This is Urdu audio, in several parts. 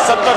70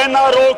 NRO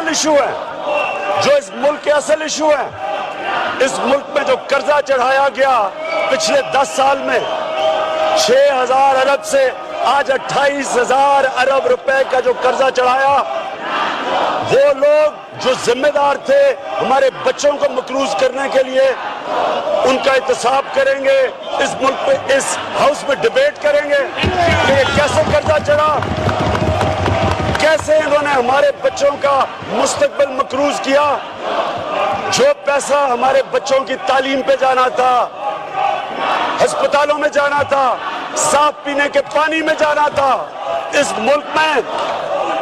اصل ایشو ہیں، جو اس ملک کے اصل ایشو ہیں، اس ملک میں جو قرضہ چڑھایا گیا پچھلے 10 سال میں 6,000 ارب سے آج 28,000 ارب روپے کا جو قرضہ چڑھایا، وہ لوگ جو ذمہ دار تھے ہمارے بچوں کو مقروض کرنے کے لیے، ان کا احتساب کریں گے، اس ملک میں اس ہاؤس میں ڈیبیٹ کریں گے کہ یہ کیسے قرضہ چڑھا، کیسے انہوں نے ہمارے بچوں کا مستقبل مقروض کیا، جو پیسہ ہمارے بچوں کی تعلیم پہ جانا تھا، ہسپتالوں میں جانا تھا، صاف پینے کے پانی میں جانا تھا، اس ملک میں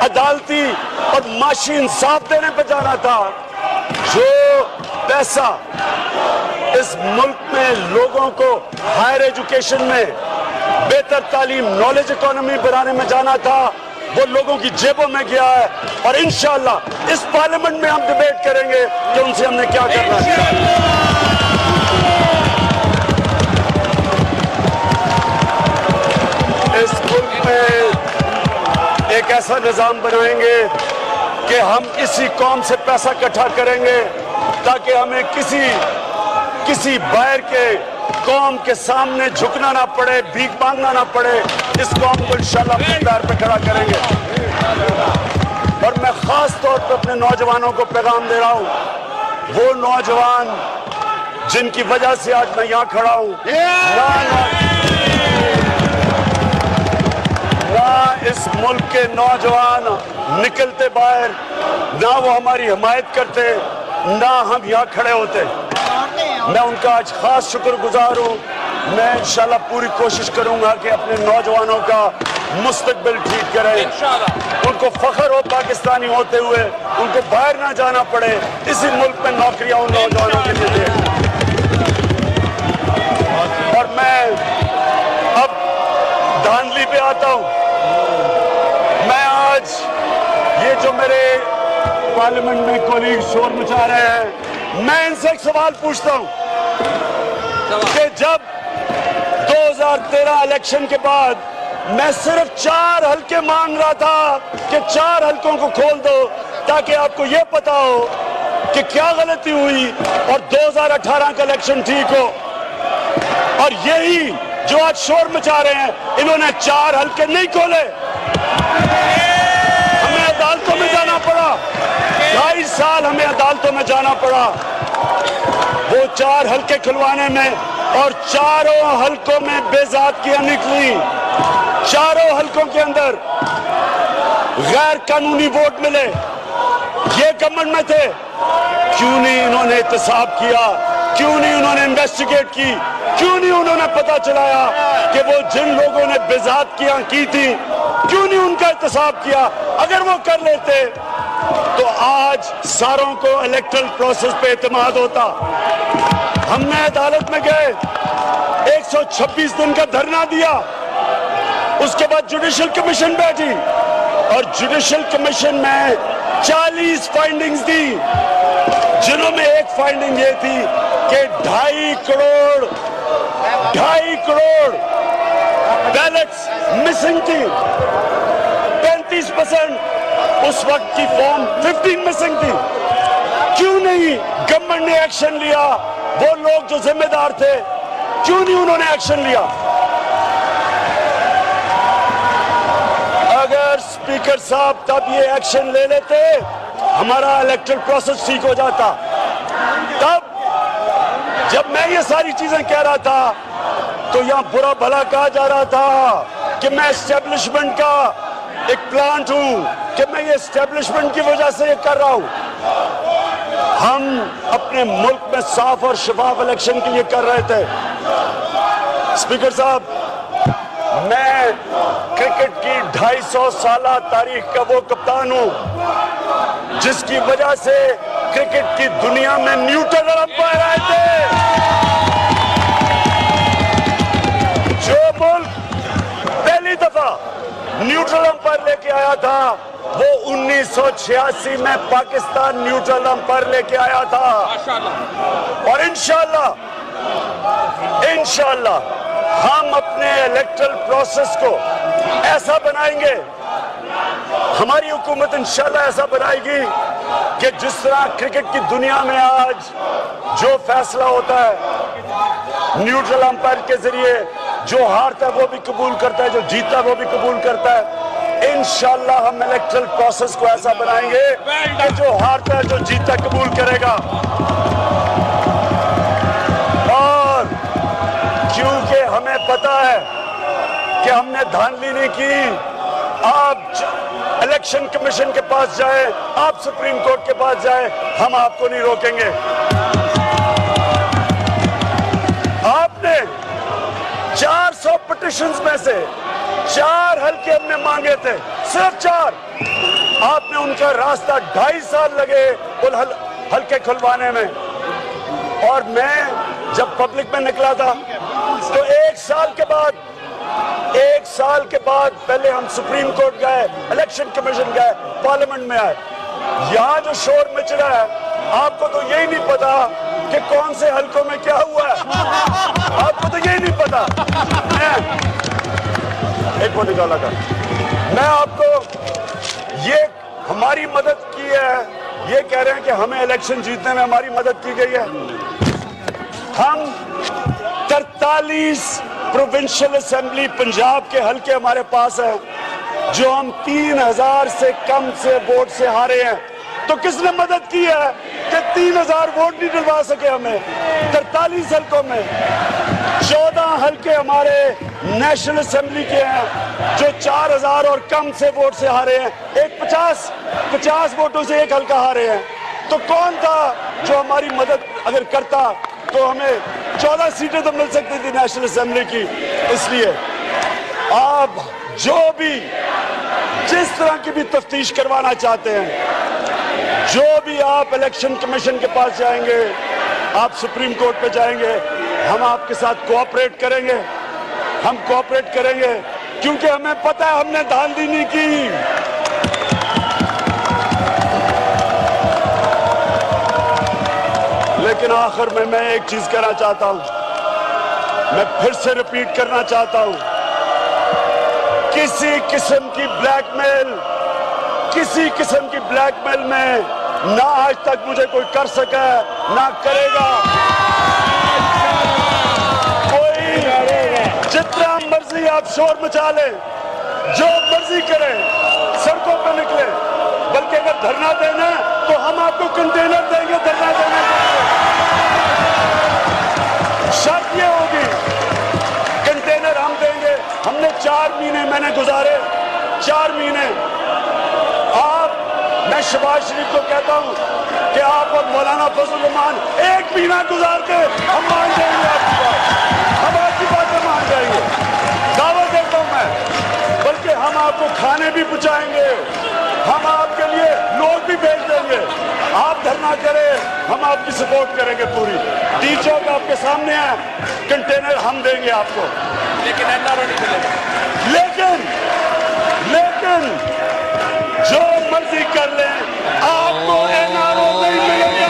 عدالتی اور معاشی انصاف دینے پہ جانا تھا، جو پیسہ اس ملک میں لوگوں کو ہائر ایجوکیشن میں بہتر تعلیم، نالج اکانومی بنانے میں جانا تھا، وہ لوگوں کی جیبوں میں گیا ہے، اور انشاءاللہ اس پارلیمنٹ میں ہم ڈیبیٹ کریں گے کہ ان سے ہم نے کیا کرنا ہے۔ اس ملک میں ایک ایسا نظام بنائیں گے کہ ہم اسی قوم سے پیسہ اکٹھا کریں گے تاکہ ہمیں کسی باہر کے قوم کے سامنے جھکنا نہ پڑے، بھیک مانگنا نہ پڑے، اس قوم کو انشاءاللہ اپنے پیر پہ کھڑا کریں گے۔ اور میں خاص طور پہ اپنے نوجوانوں کو پیغام دے رہا ہوں، وہ نوجوان جن کی وجہ سے آج میں یہاں کھڑا ہوں، نہ اس ملک کے نوجوان نکلتے باہر، نہ وہ ہماری حمایت کرتے، نہ ہم یہاں کھڑے ہوتے۔ میں ان کا آج خاص شکر گزار ہوں۔ میں انشاءاللہ پوری کوشش کروں گا کہ اپنے نوجوانوں کا مستقبل ٹھیک کریں، ان کو فخر ہو پاکستانی ہوتے ہوئے، ان کو باہر نہ جانا پڑے، اسی ملک میں نوکریاں ان نوجوانوں کے لیے دیں۔ اور میں اب دھاندلی پہ آتا ہوں۔ میں آج یہ جو میرے پارلیمنٹ میں کولیگ شور مچا رہے ہیں، میں ان سے ایک سوال پوچھتا ہوں کہ جب 2013 الیکشن کے بعد میں صرف 4 حلقے مانگ رہا تھا کہ 4 حلقوں کو کھول دو تاکہ آپ کو یہ پتا ہو کہ کیا غلطی ہوئی اور 2018 کا الیکشن ٹھیک ہو، اور یہی جو آج شور مچا رہے ہیں، انہوں نے 4 حلقے نہیں کھولے، ہمیں عدالتوں میں جانا پڑا، 2.5 سال ہمیں عدالتوں میں جانا پڑا وہ 4 حلقے کھلوانے میں، اور 4 حلقوں میں بے ذاتگیاں نکلی، 4 حلقوں کے اندر غیر قانونی ووٹ ملے، یہ گورنمنٹ میں تھے، کیوں نہیں انہوں نے احتساب کیا، کیوں نہیں انہوں نے انویسٹیگیٹ کی، کیوں نہیں انہوں نے پتا چلایا کہ وہ جن لوگوں نے بے ذاتگیاں کی تھی کیوں نہیں ان کا احتساب کیا؟ اگر وہ کر لیتے تو آج ساروں کو الیکٹرل پروسیس پہ اعتماد ہوتا۔ ہم نے عدالت میں گئے، 126 دن کا دھرنا دیا، اس کے بعد جوڈیشل کمیشن بیٹھی، اور جوڈیشل کمیشن میں 40 فائنڈنگز دی، جنہوں میں ایک فائنڈنگ یہ تھی کہ 2.5 کروڑ بیلٹس مسنگ تھی، 35% اس وقت کی فارم 15 مسنگ تھی۔ کیوں نہیں گورنمنٹ نے ایکشن لیا؟ وہ لوگ جو ذمہ دار تھے، کیوں نہیں انہوں نے ایکشن لیا؟ اگر اسپیکر صاحب تب یہ ایکشن لے لیتے، ہمارا الیکٹرل پروسیس ٹھیک ہو جاتا۔ تب جب میں یہ ساری چیزیں کہہ رہا تھا تو یہاں برا بھلا کہا جا رہا تھا کہ میں اسٹیبلشمنٹ کا ایک پلانٹ ہوں، کہ میں یہ اسٹیبلشمنٹ کی وجہ سے یہ کر رہا ہوں۔ ہم اپنے ملک میں صاف اور شفاف الیکشن کے لیے کر رہے تھے۔ اسپیکر صاحب، میں کرکٹ کی 250 سالہ تاریخ کا وہ کپتان ہوں جس کی وجہ سے کرکٹ کی دنیا میں نیوٹرل امپائر آئے تھے۔ جو ملک پہلی دفعہ نیوٹرل امپائر لے کے آیا تھا وہ 1986 میں پاکستان نیوٹرل امپائر لے کے آیا تھا، اور انشاءاللہ ہم اپنے الیکٹرل پروسیس کو ایسا بنائیں گے، ہماری حکومت انشاءاللہ ایسا بنائے گی کہ جس طرح کرکٹ کی دنیا میں آج جو فیصلہ ہوتا ہے نیوٹرل امپائر کے ذریعے، جو ہارتا ہے وہ بھی قبول کرتا ہے، جو جیتا ہے وہ بھی قبول کرتا ہے، انشاءاللہ ہم الیکٹرل پروسیس کو ایسا بنائیں گے کہ جو ہارتا ہے جو جیتا ہے قبول کرے گا۔ اور کیونکہ ہمیں پتا ہے کہ ہم نے دھاندلی نہیں کی، آپ الیکشن کمیشن کے پاس جائیں، آپ سپریم کورٹ کے پاس جائیں، ہم آپ کو نہیں روکیں گے۔ آپ نے 400 پٹیشنز میں سے 4 حلقے ہم نے مانگے تھے، صرف 4۔ آپ نے ان کا راستہ 2.5 سال لگے ان حلقے کھلوانے میں، اور میں جب پبلک میں نکلا تھا تو 1 سال کے بعد پہلے ہم سپریم کورٹ گئے، الیکشن کمیشن گئے، پارلیمنٹ میں آئے۔ یہاں جو شور مچ رہا ہے، آپ کو تو یہی نہیں پتا کہ کون سے حلقوں میں کیا ہوا ہے، آپ کو تو یہی نہیں پتا۔ ایک وہ نکالا کر، میں آپ کو یہ ہماری مدد کی ہے، یہ کہہ رہے ہیں کہ ہمیں الیکشن جیتنے میں ہماری مدد کی گئی ہے۔ ہم 43 پروونشل اسمبلی پنجاب کے حلقے ہمارے پاس ہیں، جو ہم 3000 سے کم سے ووٹ سے ہارے ہیں۔ تو کس نے مدد کی ہے کہ 3000 ووٹ نہیں ڈلوا سکے ہمیں 43 حلقوں میں؟ 14 حلقے ہمارے نیشنل اسمبلی کے ہیں جو 4000 اور کم سے ووٹ سے ہارے ہیں، ایک 50 ووٹوں سے ایک حلقہ ہارے ہیں۔ تو کون تھا جو ہماری مدد اگر کرتا تو ہمیں 14 سیٹیں تو مل سکتی تھی نیشنل اسمبلی کی۔ اس لیے آپ جو بھی جس طرح کی بھی تفتیش کروانا چاہتے ہیں، جو بھی آپ الیکشن کمیشن کے پاس جائیں گے، آپ سپریم کورٹ پہ جائیں گے، ہم آپ کے ساتھ کوآپریٹ کریں گے، ہم کوآپریٹ کریں گے، کیونکہ ہمیں پتہ ہے ہم نے دھاندلی نہیں کی۔ لیکن آخر میں ایک چیز کہنا چاہتا ہوں، میں پھر سے ریپیٹ کرنا چاہتا ہوں، کسی قسم کی بلیک میل میں نہ آج تک مجھے کوئی کر سکا ہے، نہ کرے گا کوئی۔ جتنا مرضی آپ شور مچا لیں، جو مرضی کریں، سڑکوں پہ نکلیں، بلکہ اگر دھرنا دینا تو ہم آپ کو کنٹینر دیں گے دھرنا دینے کے لیے۔ شرط یہ ہوگی کنٹینر ہم دیں گے۔ ہم نے 4 مہینے میں نے گزارے، 4 مہینے۔ میں شہباز شریف کو کہتا ہوں کہ آپ اور مولانا فضل الرحمان 1 مہینہ گزار کے ہم مان جائیں گے آپ کی بات، ہم آپ کی باتیں مان جائیں گے، دعوت دیتا ہوں میں۔ بلکہ ہم آپ کو کھانے بھی پہنچائیں گے، ہم آپ کے لیے لوگ بھی بھیج دیں گے۔ آپ دھرنا کریں، ہم آپ کی سپورٹ کریں گے پوری۔ ڈی چوک آپ کے سامنے ہے، کنٹینر ہم دیں گے آپ کو، لیکن جو مرضی کر لیں، آپ کو این آر او نہیں ملے گا۔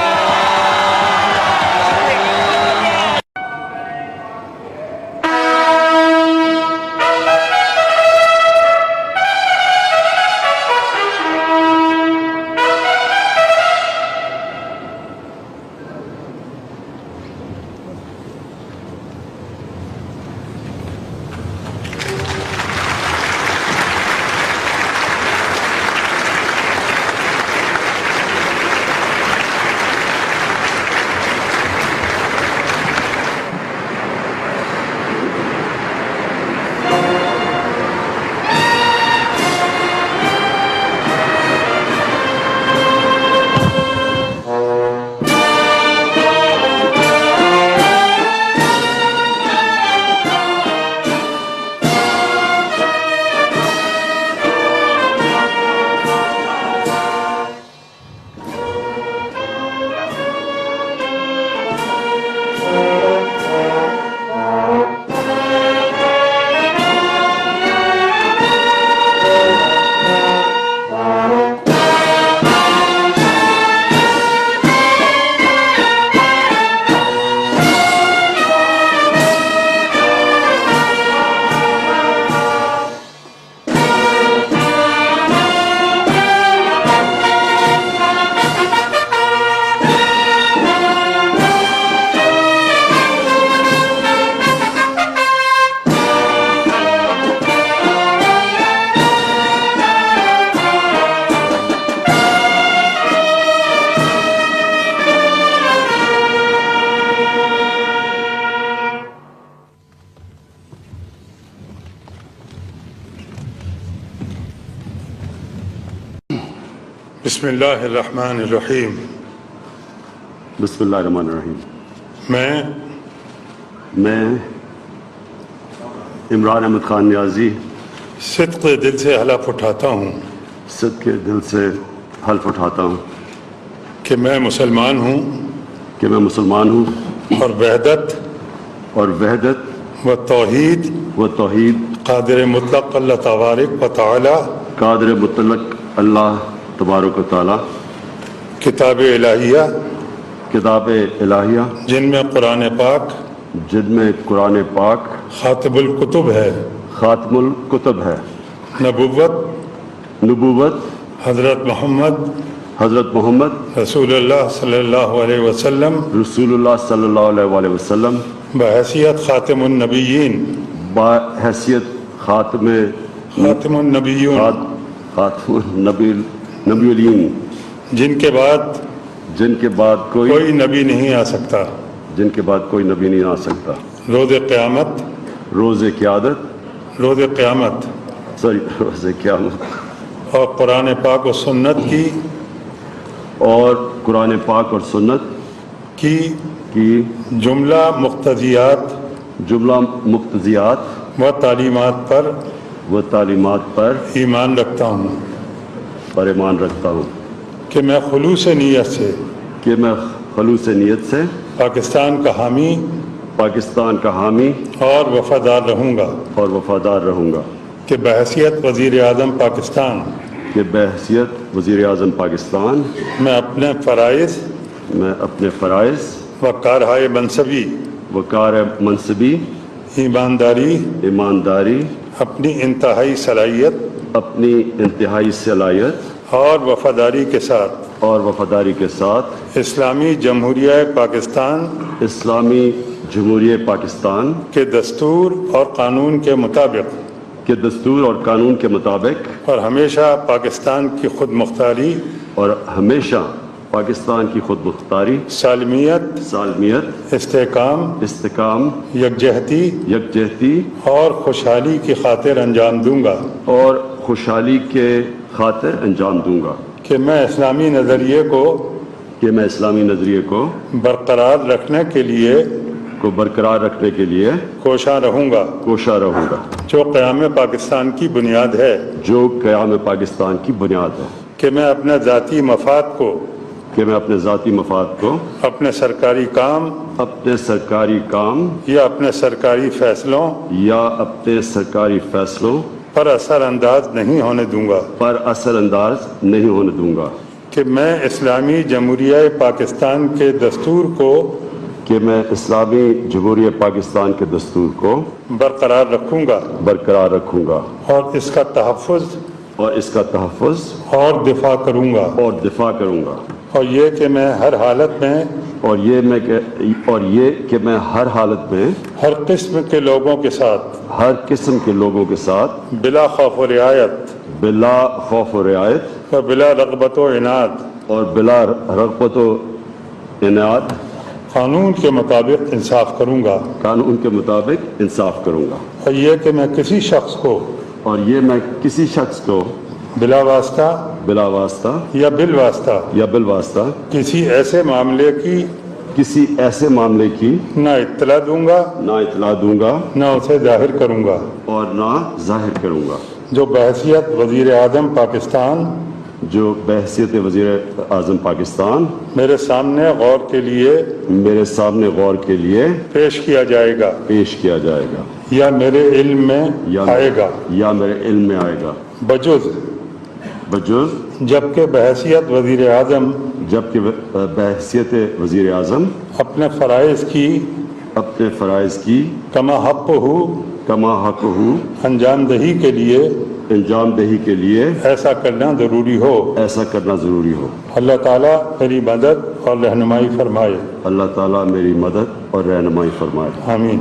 بسم اللہ الرحمن الرحیم. بسم اللہ الرحمن الرحیم. میں عمران احمد خان نیازی صدق دل سے حلف اٹھاتا ہوں صدق کے دل سے حلف اٹھاتا ہوں کہ میں مسلمان ہوں اور وحدت و توحید قادر مطلق اللہ تبارک و تعالی قادر مطلق اللہ تبارک و تعالی کتاب الہیہ جن میں قرآن پاک خاتم الکتب ہے نبوت حضرت محمد رسول اللہ صلی اللہ علیہ وسلم بحیثیت خاتم النبیین نبی الین جن کے بعد کوئی نبی نہیں آ سکتا روز قیامت اور قرآن پاک و سنت کی جملہ مقتضیات و تعلیمات پر ایمان رکھتا ہوں کہ میں خلوص نیت سے پاکستان کا حامی اور وفادار رہوں گا کہ بحیثیت وزیر اعظم پاکستان میں اپنے فرائض و کارہائے منصبی ایمانداری اپنی انتہائی صلاحیت اور وفاداری کے ساتھ اسلامی جمہوریہ پاکستان کے دستور اور قانون کے مطابق اور ہمیشہ پاکستان کی خود مختاری سالمیت استحکام یکجہتی اور خوشحالی کی خاطر انجام دوں گا کہ میں اسلامی نظریے کو برقرار رکھنے کے لیے کوشاں رہوں گا جو قیام پاکستان کی بنیاد ہے کہ میں اپنے ذاتی مفاد کو اپنے سرکاری کام یا اپنے سرکاری فیصلوں پر اثر انداز نہیں ہونے دوں گا کہ میں اسلامی جمہوریہ پاکستان کے دستور کو برقرار رکھوں گا اور اس کا تحفظ اور دفاع کروں گا اور یہ کہ میں ہر حالت میں ہر قسم کے لوگوں کے ساتھ بلا خوف و رعایت اور بلا رغبت و عناد قانون کے مطابق انصاف کروں گا اور یہ کہ میں کسی شخص کو بلا واسطہ یا بالواسطہ کسی ایسے معاملے کی نہ اطلاع دوں گا نہ اسے ظاہر کروں گا جو بحیثیت وزیر اعظم پاکستان میرے سامنے غور کے لیے پیش کیا جائے گا یا میرے علم میں آئے گا بجز جبکہ بحیثیت وزیر اعظم اپنے فرائض کی کما حق ہو انجام دہی کے لیے ایسا کرنا ضروری ہو اللہ تعالیٰ میری مدد اور رہنمائی فرمائے آمین.